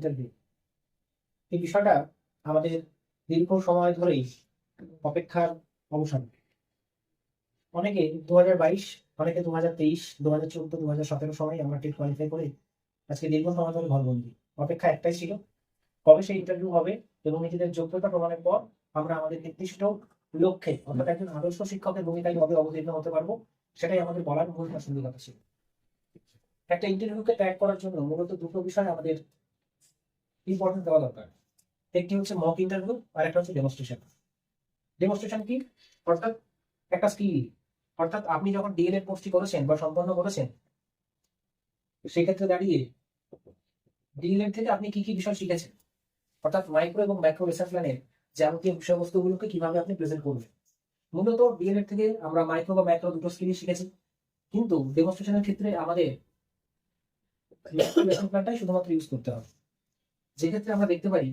Interview, এই বিষয়টা আমাদের দীর্ঘ সময় ধরেই অপেক্ষার অবসান। অনেকে 2022, অনেকে 2023, 2014, 2017 সময় আমরা টেট কোয়ালিফাই করে আজকে দীর্ঘ সময় ধরে ঘরবন্দি। অপেক্ষা একটাই ছিল, কবে সেই ইন্টারভিউ হবে এবং নিজেদের যোগ্যতা প্রমাণের পর আমরা আমাদের নির্দিষ্ট লক্ষ্যে অর্থাৎ একজন আদর্শ শিক্ষকের ভূমিকায় কবে অবতীর্ণ হতে পারবো, সেটাই আমাদের বলার মূল প্রাসঙ্গিকতা ছিল। একটা ইন্টারভিউকে ত্যাগ করার জন্য মূলত দুটো বিষয় আমাদের ইম্পর্টেন্স দেওয়া দরকার। একটি হচ্ছে মক ইন্টারভিউ আর একটা হচ্ছে ডেমনস্ট্রেশন। ডেমনস্ট্রেশন কি? অর্থাৎ একটা স্কিল, অর্থাৎ আপনি যখন ডিএলএড কোর্সটি করেছেন বা সম্পন্ন করেছেন, সেক্ষেত্রে দাঁড়িয়ে ডিএলএড থেকে আপনি কি কি বিষয় শিখেছেন, অর্থাৎ মাইক্রো এবং ম্যাক্রো লেসন প্ল্যানের যাবতীয় বিষয়বস্তুগুলোকে কিভাবে আপনি প্রেজেন্ট করবেন। মূলত ডিএলএড থেকে আমরা মাইক্রো বা ম্যাক্রো দুটো স্কিলই শিখেছি, কিন্তু ডেমনস্ট্রেশনের ক্ষেত্রে আমাদের ম্যাক্রো লেসন প্ল্যানটাই শুধুমাত্র ইউজ করতে হবে। যেক্ষেত্রে আমরা দেখতে পারি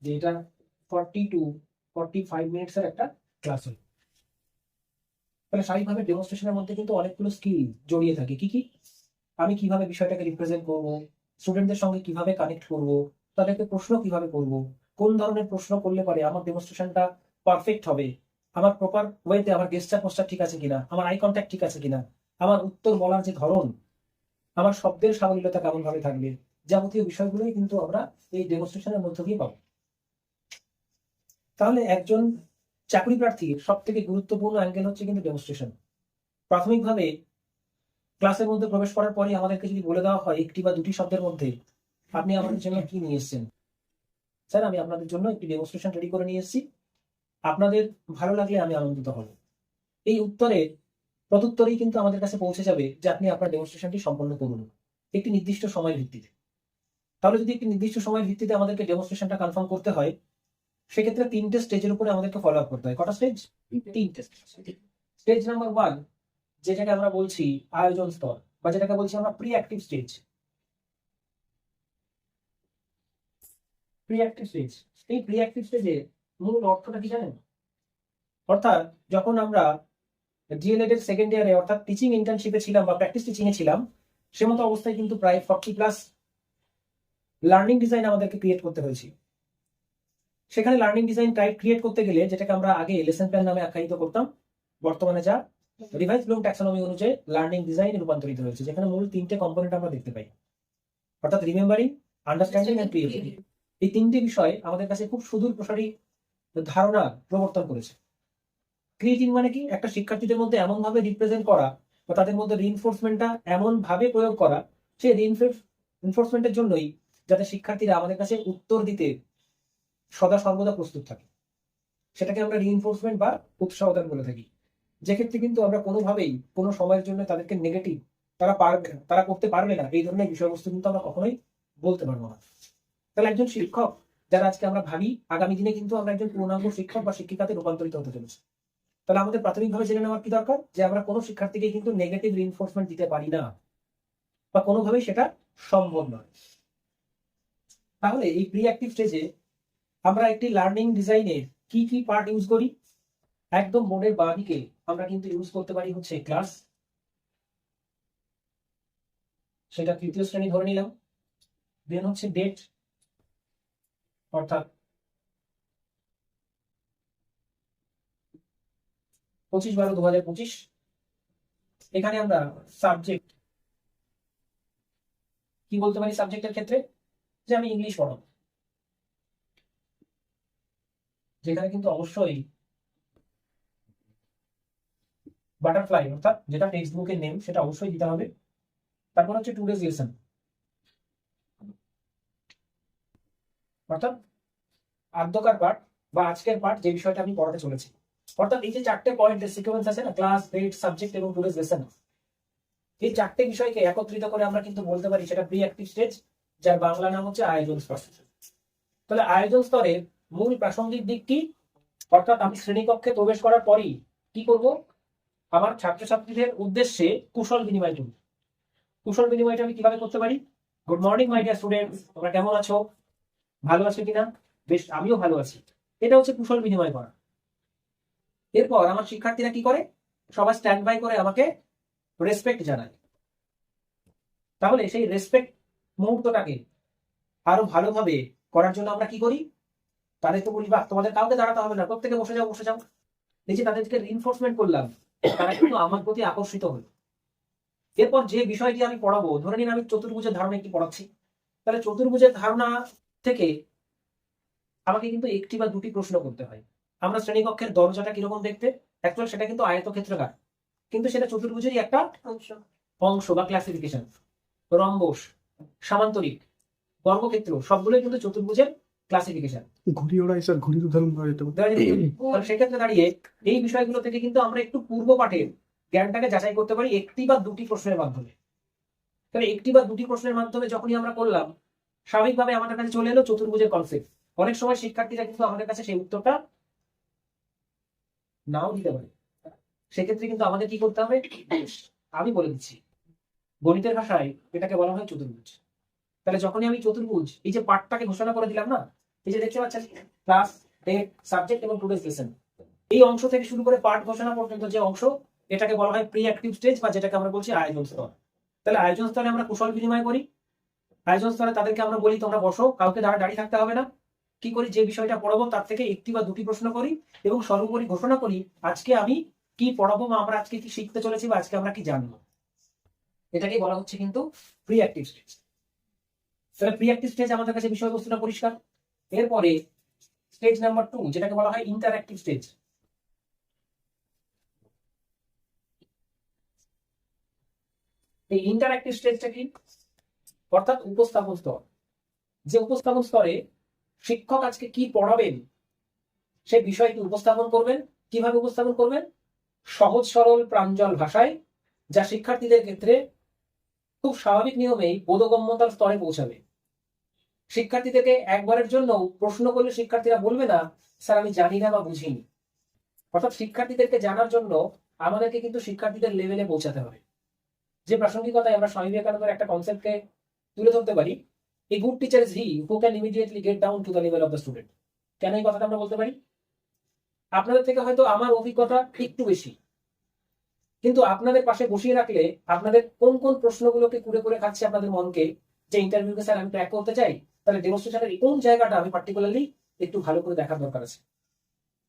যে এটা 40 to 45 মিনিটসের একটা ক্লাস হয়। তাহলে স্বাভাবিকভাবে ডেমনস্ট্রেশনের মধ্যে কিন্তু অনেকগুলো স্কিল জড়িয়ে থাকে। কি কি? আমি কিভাবে বিষয়টাকে রিপ্রেজেন্ট করব, স্টুডেন্টদের সঙ্গে কিভাবে কানেক্ট করব, তাদেরকে প্রশ্ন কিভাবে করব, কোন ধরনের প্রশ্ন করলে পারে আমার ডেমনস্ট্রেশনটা পারফেক্ট হবে, আমার প্রপার ওয়েতে আমার গেস্টার পোস্টার ঠিক আছে কিনা, আমার আই কন্ট্যাক্ট ঠিক আছে কিনা, আমার উত্তর বলার যে ধরন, আমার শব্দের সাবলীলতা কেমন ভাবে থাকবে, যাবতীয় বিষয়গুলোই কিন্তু আমরা এই ডেমনস্ট্রেশনের মধ্য দিয়ে পাবো। তাহলে একজন চাকরি প্রার্থীর সব থেকে গুরুত্বপূর্ণ অ্যাঙ্গেল হচ্ছে কিন্তু ডেমনস্ট্রেশন। প্রাথমিকভাবে ক্লাসের মধ্যে প্রবেশ করার পরে আমাদেরকে যদি বলে দেওয়া হয় একটি বা দুটি শব্দের মধ্যে আপনি আমাদের জন্য কি নিয়ে এসেছেন, স্যার আমি আপনাদের জন্য একটি ডেমনস্ট্রেশন রেডি করে নিয়ে এসেছি, আপনাদের ভালো লাগলে আমি আনন্দিত হব, এই উত্তরে প্রত্যুত্তরেই কিন্তু আমাদের কাছে পৌঁছে যাবে যে আপনি আপনার ডেমনস্ট্রেশনটি সম্পন্ন করুন একটি নির্দিষ্ট সময়ের ভিত্তিতে। তাহলে যদি একটি নির্দিষ্ট সময়ের ভিত্তিতে আমাদেরকে ডেমনস্ট্রেশনটা কনফার্ম করতে হয়, সেক্ষেত্রে 3টে স্টেজের উপরে আমাদেরকে ফলো আপ করতে হয়। কটা স্টেজ? 3টে। স্টেজ নাম্বার 1, যেটাকে আমরা বলছি আয়োজন স্তর, বা যেটাকে বলছি আমরা pre active stage. Pre active stage, এই প্রি অ্যাক্টিভ স্টেজে মূল অর্থটা কি জানেন? অর্থাৎ যখন আমরা ডিএলএড এর সেকেন্ড ইয়ারে অর্থাৎ টিচিং ইন্টার্নশিপে ছিলাম বা প্র্যাকটিস টিচিং এ ছিলাম, সে মতো অবস্থায় কিন্তু প্রায় 40+ লার্নিং ডিজাইন আমাদেরকে ক্রিয়েট করতে হয়েছিল। সেখানে লার্নিং ডিজাইন ক্রিয়েট করতে গেলে, যেটাকে আমরা আগে লেসন প্ল্যান নামে আখ্যায়িত করতাম, বর্তমানে যা রিভাইজ ব্লুম ট্যাক্সোনমি অনুযায়ী লার্নিং ডিজাইনে রূপান্তরিত হয়েছে, যেখানে মূল 3টে কম্পোনেন্ট আমরা দেখতে পাই, অর্থাৎ রিমেম্বারিং, আন্ডারস্ট্যান্ডিং এন্ড ক্রিয়েটিভিটি। এই 3টে বিষয় আমাদের কাছে খুব সুদূর প্রসারী ধারণা প্রবর্তন করেছে। ক্রিয়েটিভ মানে কি? একটা শিক্ষার্থীদের মধ্যে এমন ভাবে রিপ্রেজেন্ট করা বা তাদের মধ্যে রিইনফোর্সমেন্টটা এমন ভাবে প্রয়োগ করা, সেই রিইনফোর্সমেন্টের জন্যই যাতে শিক্ষার্থীরা আমাদের কাছে উত্তর দিতে সদা সর্বদা প্রস্তুত থাকে, সেটাকে আমরা রিইনফোর্সমেন্ট বা উৎসাহদান বলে থাকি। যেক্ষেত্রে কিন্তু আমরা কোনোভাবেই কোনো সময়ের জন্য তাদেরকে নেগেটিভ, তারা করতে পারবে না, এই ধরনের বিষয়বস্তু কিন্তু আমরা কখনোই বলতে পারবো না। তাহলে একজন শিক্ষক যারা আজকে আমরা ভাবি, আগামী দিনে কিন্তু আমরা একজন পূর্ণাঙ্গ শিক্ষক বা শিক্ষিকাতে রূপান্তরিত হতে চলেছি। তাহলে আমাদের প্রাথমিকভাবে জেনে নেওয়ার কি দরকার? যে আমরা কোনো শিক্ষার্থীকে কিন্তু নেগেটিভ রিইনফোর্সমেন্ট দিতে পারি না, বা কোনোভাবেই সেটা সম্ভব নয়। তাহলে এই প্রি অ্যাক্টিভ স্টেজে আমরা একটি লার্নিং ডিজাইনের কি কি পার্ট ইউজ করি? একদম বোর্ডের বাঁ দিকে আমরা কিন্তু ইউজ করতে পারি হচ্ছে ক্লাস, সেটা 3য় শ্রেণী ধরে নিলাম। দেন হচ্ছে ডেট, অর্থাৎ 25/12/2025। এখানে আমরা সাবজেক্ট কি বলতে পারি? সাবজেক্টের ক্ষেত্রে যে আমি ইংলিশ পড়াবো, যেখানে কিন্তু অবশ্যই বাটারফ্লাই অর্থাৎ যেটা টেক্সট বুকের নেম সেটা অবশ্যই দিতে হবে। তারপর হচ্ছে টুডেজ লেসন, অর্থাৎ আদ্যকার পার্ট বা আজকের পার্ট, যে বিষয়টা আমি পড়াতে চলেছি। অর্থাৎ এই যে 4টে পয়েন্টের সিকোয়েন্স আছে না, ক্লাস, ডেট, সাবজেক্ট এবং টুডেজ লেসন, এই 4টে বিষয়কে একত্রিত করে আমরা কিন্তু বলতে পারি সেটা প্রি অ্যাক্টিভ স্টেজ, যার বাংলা নাম হচ্ছে আয়োজন স্তর। তাহলে আয়োজন স্তরের মূল প্রাসঙ্গিক দিক কি? অর্থাৎ আমি শ্রেণীকক্ষে প্রবেশ করার পরই কি করব? আমার ছাত্রছাত্রীদের উদ্দেশ্যে কুশল বিনিময় করব। কুশল বিনিময়টা আমি কিভাবে করতে পারি? Good morning my dear students, তোমরা কেমন আছো? ভালো আছো কিনা? বেশ, আমিও ভালো আছি। এটা হচ্ছে কুশল বিনিময় করা। এরপর আমার শিক্ষার্থীরা কি করে? সবাই স্ট্যান্ড বাই করে আমাকে রেসপেক্ট জানায়। তাহলে সেই রেসপেক্ট মুহূর্তটাকে আরো ভালোভাবে করার জন্য আমরা কি করি, তাদেরকে বলি বাহ তোমাদের কাউকে দাঁড়াতে হবে না, প্রত্যেকে বসে যাও বসে যাও। এই যে তাদেরকে রিইনফোর্সমেন্ট করলাম, তারা কিন্তু আমার প্রতি আকর্ষিত হলো। এরপর যে বিষয়টি আমি পড়াবো, ধরে নিন আমি চতুর্ভুজের ধারণা একটি পড়াচ্ছি, তাহলে চতুর্ভুজের ধারণা থেকে আমাকে কিন্তু একটি বা দুটি প্রশ্ন করতে হয়। আমরা শ্রেণীকক্ষের দরজাটা কিরকম দেখতে, অ্যাকচুয়াল সেটা কিন্তু আয়তক্ষেত্রাকার, কিন্তু সেটা চতুর্ভুজেরই একটা অংশ বা ক্লাসিফিকেশন। রম্বস, সামান্তরিক, বর্গক্ষেত্র সবগুলোই কিন্তু চতুর্ভুজের ক্লাসিফিকেশন। ঘুড়ি ওড়াই স্যার, ঘুড়ির উদাহরণ দেওয়া যেতে পারে। সেক্ষেত্রে দাঁড়িয়ে এই বিষয়গুলো থেকে কিন্তু আমরা একটু পূর্ব পাঠের জ্ঞানটাকে যাচাই করতে পারি একটি বা দুটি প্রশ্নের মাধ্যমে। তাহলে একটি বা দুটি প্রশ্নের মাধ্যমে যখনই আমরা করলাম, স্বাভাবিকভাবে আমাদের কাছে চলে এলো চতুর্ভুজের কনসেপ্ট। অনেক সময় শিক্ষার্থীরা কিন্তু আমাদের কাছে সেই উত্তরটা নাও দিতে পারে, সেক্ষেত্রে কিন্তু আমাদের কি করতে হবে, আমি বলে দিচ্ছি, গণিতের ভাষায় এটাকে বলা হয় চতুর্ভুজ। তাহলে যখনই আমি চতুর্ভুজ এই যে পাঠটাকে ঘোষণা করে দিলাম না, এই যে দেখতে পাচ্ছেন ক্লাস, ডেট, সাবজেক্ট এবং টুডেস লেসন, এই অংশ থেকে শুরু করে পাঠ ঘোষণা পর্যন্ত যে অংশ, এটাকে বলা হয় প্রি অ্যাক্টিভ স্টেজ, বা যেটাকে আমরা বলছি আয়োজন স্তর। তাহলে আয়োজন স্তরে আমরা কুশল বিনিময় করি, আয়োজন স্তরে তাদেরকে আমরা বলি তোমরা বসো, কাউকে দাঁড়িয়ে থাকতে হবে না। কি করি, যে বিষয়টা পড়াবো তার থেকে একটি বা দুটি প্রশ্ন করি এবং সর্বোপরি ঘোষণা করি আজকে আমি কি পড়াবো, বা আমরা আজকে কি শিখতে চলেছি, বা আজকে আমরা কি জানবো। এটাকেই বলা হচ্ছে কিন্তু প্রি অ্যাক্টিভ স্টেজ। তাহলে প্রি অ্যাক্টিভ স্টেজ আমাদের কাছে বিষয়বস্তুটা পরিষ্কার। এরপরে স্টেজ নাম্বার 2, যেটাকে বলা হয় ইন্টারঅ্যাক্টিভ স্টেজ। এই ইন্টারঅ্যাক্টিভ স্টেজটা কি, অর্থাৎ উপস্থাপন স্তর। যে উপস্থাপন স্তরে শিক্ষক আজকে কি পড়াবেন সেই বিষয়টি উপস্থাপন করবেন। কিভাবে উপস্থাপন করবেন, সহজ সরল প্রাঞ্জল ভাষায়, যা শিক্ষার্থীদের ক্ষেত্রে খুব স্বাভাবিক নিয়মেই বোধগম্যতার স্তরে পৌঁছাবে। শিক্ষার্থীদেরকে একবারের জন্য প্রশ্ন করলে শিক্ষার্থীরা বলবে না স্যার আমি জানি না বা বুঝিনি। অর্থাৎ শিক্ষার্থীদেরকে জানার জন্য আমাদেরকে কিন্তু শিক্ষার্থীদের লেভেলে পৌঁছাতে হবে। যে প্রাসঙ্গিকতায় আমরা স্বামী বিবেকানন্দের একটা কনসেপ্টকে তুলে ধরতে পারি, a good teacher is he who can immediately get down to the level of the student. কেন এই কথাটা আমরা বলতে পারি, আপনাদের থেকে হয়তো আমার অভিজ্ঞতা একটু বেশি, কিন্তু আপনাদের পাশে বসিয়ে রাখলে আপনাদের কোন কোন প্রশ্নগুলোকে কুড়ে করে খাচ্ছে আপনাদের মনকে, যে ইন্টারভিউকে স্যার আমি ট্র্যাক করতে চাই, তাহলে ডেমনস্ট্রেশনের কোন জায়গাটা আমি পার্টিকুলারলি একটু ভালো করে দেখার দরকার আছে।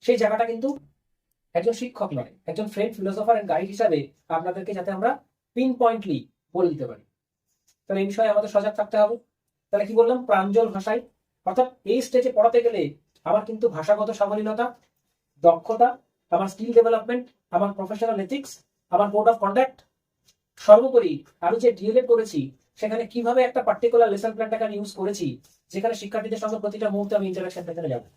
সেই জায়গাটা কিন্তু একজন শিক্ষক নয়, একজন ফ্রেন্ড, ফিলোসফার এন্ড গাইড হিসাবে আপনাদেরকে যাতে আমরা পিন পয়েন্টলি বলে দিতে পারি। তাহলে এই বিষয়ে আমাদের সজাগ থাকতে হবে। তাহলে কি বললাম, প্রাঞ্জল ভাষায়, অর্থাৎ এই স্টেজে পড়াতে গেলে আমার কিন্তু ভাষাগত সাবলীলতা, দক্ষতা, আমার স্কিল ডেভেলপমেন্ট, আমার প্রফেশনাল এথিক্স, আমার কোড অফ কন্ডাক্ট, সর্বোপরি আমি যে ডিএলএড করেছি সেখানে কিভাবে একটা পার্টিকুলার লেসন প্ল্যানটাকে আমি ইউজ করেছি, যেখানে শিক্ষার্থীদের সঙ্গে প্রতিটা মুহূর্তে আমি ইন্টারাকশন পেতে যাবো।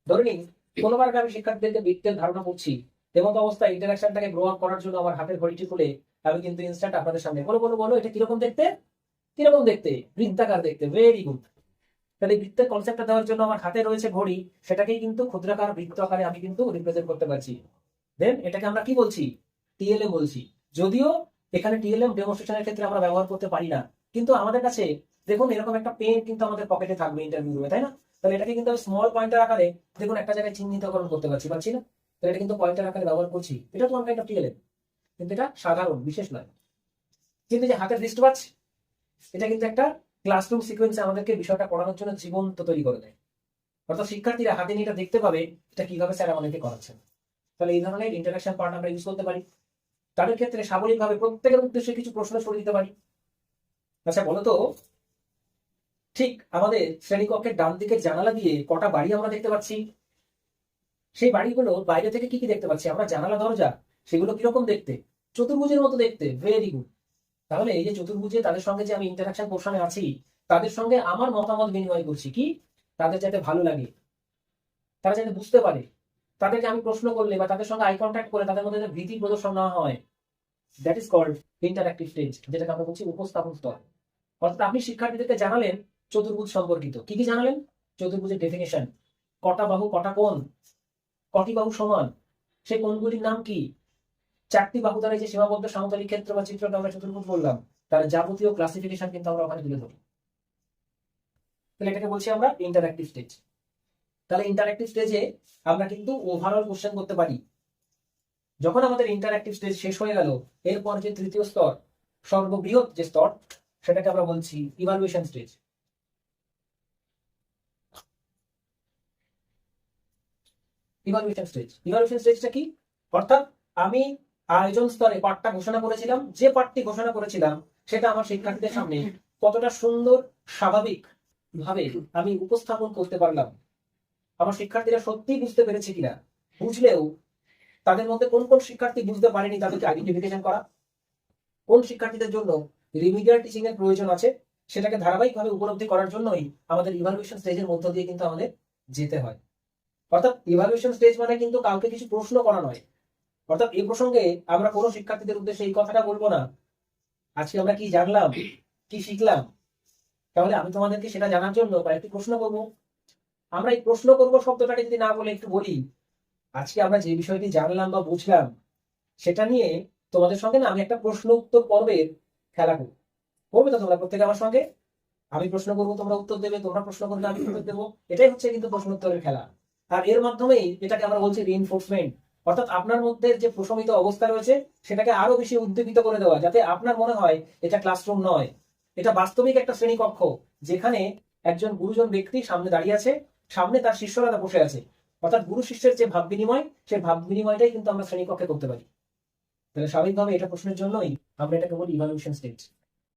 ধরে নিন কোনোবার আমি শিক্ষার্থীদেরকে বৃত্তের ধারণা করছি, এবং অবস্থায় ইন্টারাকশনটাকে গ্রো আপ করার জন্য আমার হাতের ঘড়িটি খুলে আমি কিন্তু ইনস্ট্যান্ট আপনাদের সামনে বলো বলো বলো এটা কিরকম দেখতে, কিরকম দেখতে, বৃত্তাকার দেখতে, ভেরি গুড। তাহলে বৃত্তের কনসেপ্টটা দেওয়ার জন্য আমার হাতে রয়েছে ঘড়ি, সেটাকেই কিন্তু ক্ষুদ্রাকার বৃত্ত আকারে আমি কিন্তু রিপ্রেজেন্ট করতে পারছি। দেন এটাকে আমরা কি বলছি, টিএলএম বলছি। যদিও এখানে টিএলএম ডেমনস্ট্রেশনের ক্ষেত্রে আমরা ব্যবহার করতে পারি না, কিন্তু আমাদের কাছে দেখুন এরকম একটা পেন কিন্তু আমাদের পকেটে থাকবে ইন্টারভিউ রুমে, তাই না। তাহলে এটাকে কিন্তু আমি স্মল পয়েন্টার আকারে দেখুন একটা জায়গায় চিহ্নিতকরণ করতে পারছি না। তাহলে এটা কিন্তু পয়েন্টার আকারে ব্যবহার করছি, এটা তো একটা টিএলএম, কিন্তু এটা সাধারণ বিশেষ নয়। কিন্তু যে হাতের রিস্ট ওয়াচ, এটা কিন্তু একটা ক্লাসরুম সিকোয়েন্সে আমাদেরকে বিষয়টা পড়ানোর জন্য জীবন্ত তৈরি করে দেয়। অর্থাৎ শিক্ষার্থীরা হাতে নিয়ে এটা দেখতে পাবে এটা কিভাবে স্যার আমাদেরকে করাচ্ছেন। তাহলে এই ধরনের ইন্টারাকশন পার্ট আমরা ইউজ করতে পারি। তাদের ক্ষেত্রে সাবলীলভাবে প্রত্যেকের উদ্দেশ্যে কিছু প্রশ্ন ছড়িয়ে দিতে পারি। আচ্ছা বলতো, ঠিক আমাদের শ্রেণীকক্ষের ডান দিকে জানালা দিয়ে কটা বাড়ি আমরা দেখতে পাচ্ছি, সেই বাড়িগুলো বাইরে থেকে কি কি দেখতে পাচ্ছি আমরা, জানালা দরজা, সেগুলো কিরকম দেখতে, চতুর্ভুজের মতো দেখতে, ভেরি গুড। তাহলে এই যে চতুর্ভুজে তাদের সঙ্গে যে আমি ইন্টারাকশন পোর্শনে আছি, তাদের সঙ্গে আমার মতামত বিনিময় করছি, কি তাদের যাতে ভালো লাগে, তারা যাতে বুঝতে পারে, তাদেরকে আমি প্রশ্ন করলে বা তাদের সঙ্গে আই কন্ট্যাক্ট করে তাদের মধ্যে ভীতি প্রদর্শন না হয়, that is called interactive stage, যেটাকে আমরা বলছি উপস্থাপন স্তর। অর্থাৎ আপনি শিক্ষার্থীদেরকে জানালেন চতুর্ভুজ সম্পর্কিত, কি কি জানালেন, চতুর্ভুজের ডেফিনেশন, কটা বাহু কটা কোণ, কটি বাহু সমান, সেই কোণগুলির নাম কি, চারটি বাহু দ্বারা যে সীমাবদ্ধ সমতলিক ক্ষেত্র বা চিত্রটা আমরা চতুর্ভুজ বললাম, তার যাবতীয় ক্লাসিফিকেশন কিন্তু আমরা ওখানে তুলে ধরি। তাহলে এটাকে বলছি আমরা ইন্টারঅ্যাক্টিভ স্টেজ। তাহলে ইন্টারঅ্যাক্টিভ স্টেজে আমরা কিন্তু ওভারঅল কোশ্চেন করতে পারি। যখন আমাদের ইন্টারঅ্যাক্টিভ স্টেজ শেষ হয়ে গেল, এরপর যে তৃতীয় স্তর, সর্ববৃহৎ যে স্তর, সেটাকে আমরা বলছি evaluation stage. Evaluation stage. Evaluation স্টেজটা কি? অর্থাৎ আমি আয়োজন স্তরে পাঠটা ঘোষণা করেছিলাম, যে পাঠটি ঘোষণা করেছিলাম সেটা আমার শিক্ষার্থীদের সামনে কতটা সুন্দর স্বাভাবিক ভাবে আমি উপস্থাপন করতে পারলাম, আমার শিক্ষার্থীরা সত্যি বুঝতে পেরেছে কিনা, বুঝলেও তাদের মধ্যে কোন কোন শিক্ষার্থী বুঝতে পারেনি তাদেরকে আইডেন্টিফিকেশন করা, কোন শিক্ষার্থীদের জন্য রিমিডিয়াল টিচিং এর প্রয়োজন আছে সেটাকে ধারাবাহিকভাবে উপলব্ধি করার জন্যই আমাদের ইভালুয়েশন স্টেজের মধ্য দিয়ে কিন্তু আমাদের যেতে হয়। অর্থাৎ ইভালুয়েশন স্টেজ মানে কিন্তু কাউকে কিছু প্রশ্ন করা নয়। অর্থাৎ এই প্রসঙ্গে আমরা কোনো শিক্ষার্থীদের উদ্দেশ্যে এই কথাটা বলবো না আজকে আমরা কি জানলাম, কি শিখলাম, তাহলে আমি তোমাদেরকে সেটা জানার জন্য কয়েকটি প্রশ্ন করবো। আমরা এই প্রশ্ন করবো শব্দটাকে যদি না বলে একটু বলি, আজকে আমরা যে বিষয়টি জানলাম বা বুঝলাম সেটা নিয়ে তোমাদের সঙ্গে না আমি একটা প্রশ্ন উত্তর পর্বের খেলা করবো। করবে তো তোমরা প্রত্যেকে আমার সঙ্গে? আমি প্রশ্ন করবো, তোমরা উত্তর দেবে, তোমরা প্রশ্ন করবে, আমি উত্তর দেবো। এটাই হচ্ছে কিন্তু প্রশ্ন উত্তরের খেলা। আর এর মাধ্যমেই যেটাকে আমরা বলছি রিইনফোর্সমেন্ট, অর্থাৎ আপনার মধ্যে যে প্রশমিত অবস্থা রয়েছে সেটাকে আরো বেশি উদ্দীপিত করে দেওয়া, যাতে আপনার মনে হয় এটা ক্লাসরুম নয়, এটা বাস্তবিক একটা শ্রেণীকক্ষ, যেখানে একজন গুরুজন ব্যক্তি সামনে দাঁড়িয়ে আছে, সামনে তার শিষ্যরা বসে আছে। অর্থাৎ গুরু শিষ্যের যে ভাব বিনিময়, সেই ভাব বিনিময়টাই কিন্তু আমরা শ্রেণীকক্ষে করতে পারি। তাহলে স্বাভাবিকভাবে এটা প্রশ্নের জন্যই আমরা এটাকে বলি ইভালুয়েশন স্টেজ।